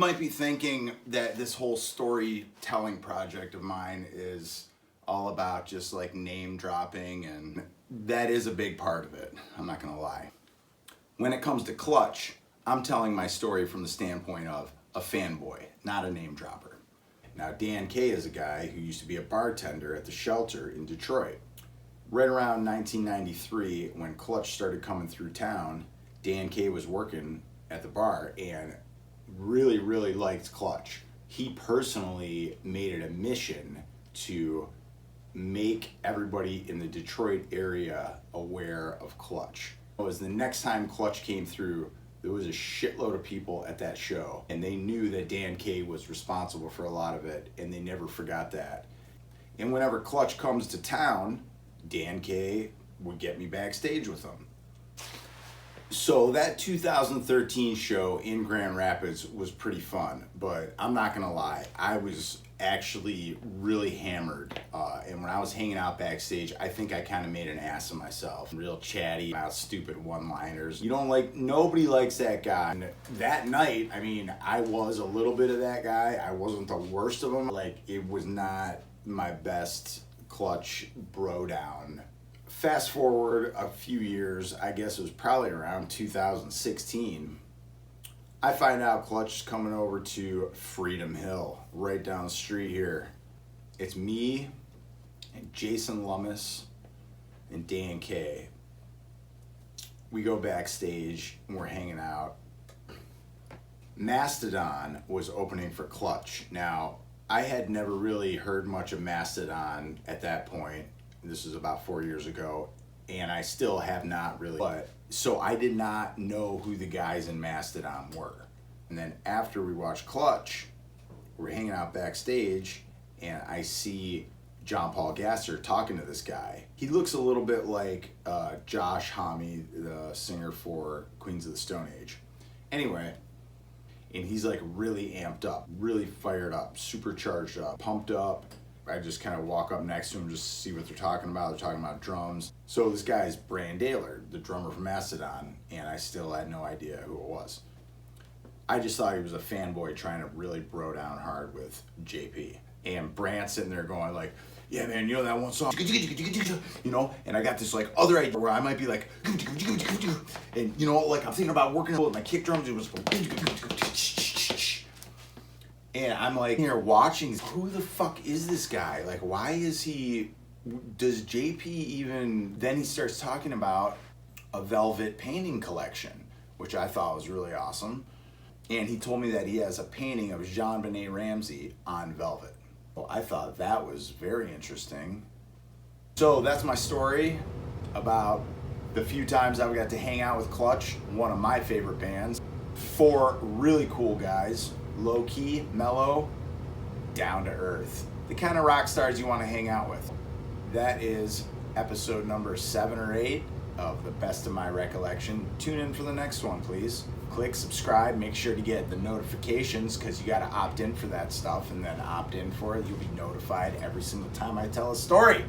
might be thinking that this whole storytelling project of mine is all about just like name dropping, and that is a big part of it, I'm not gonna lie. When it comes to Clutch, I'm telling my story from the standpoint of a fanboy, not a name dropper. Now, Dan K is a guy who used to be a bartender at the Shelter in Detroit. Right around 1993, when Clutch started coming through town, Dan K was working at the bar and really liked Clutch. He personally made it a mission to make everybody in the Detroit area aware of Clutch. It was the next time Clutch came through, there was a shitload of people at that show, and they knew that Dan K was responsible for a lot of it, and they never forgot that. And whenever Clutch comes to town, Dan K would get me backstage with him. So that 2013 show in Grand Rapids was pretty fun, but I'm not gonna lie, I was actually really hammered, and when I was hanging out backstage, I think I kind of made an ass of myself. Real chatty about stupid one-liners. Nobody likes that guy. And that night, I mean, I was a little bit of that guy. I wasn't the worst of them. It was not my best Clutch bro down. Fast forward a few years, I guess it was probably around 2016, I find out Clutch is coming over to Freedom Hill, right down the street here. It's me and Jason Lummis and Dan K. We go backstage and we're hanging out. Mastodon was opening for Clutch. Now, I had never really heard much of Mastodon at that point. This was about 4 years ago, and I still have not really. So I did not know who the guys in Mastodon were. And then after we watched Clutch, we're hanging out backstage, and I see Jean Paul Gaster talking to this guy. He looks a little bit like Josh Homme, the singer for Queens of the Stone Age. Anyway, and he's like really amped up, really fired up, super charged up, pumped up. I just kind of walk up next to him just to see what they're talking about. They're talking about drums. So this guy is Brann Dailor, the drummer from Mastodon, and I still had no idea who it was. I just thought he was a fanboy trying to really bro down hard with JP. And Brann's sitting there going like, yeah man, you know that one song, you know, and I got this like other idea where I might be like, and you know, like I'm thinking about working with my kick drums, it was and I'm like here watching, who the fuck is this guy? Like, why is he, does JP even, then he starts talking about a velvet painting collection, which I thought was really awesome. And he told me that he has a painting of Jean Ramsey on velvet. Well, I thought that was very interesting. So that's my story about the few times I got to hang out with Clutch, one of my favorite bands. 4 really cool guys. Low-key, mellow, down to earth. The kind of rock stars you want to hang out with. That is episode number 7 or 8 of The Best of My Recollection. Tune in for the next one, please. Click subscribe, make sure to get the notifications because you got to opt in for that stuff, and then opt in for it. You'll be notified every single time I tell a story.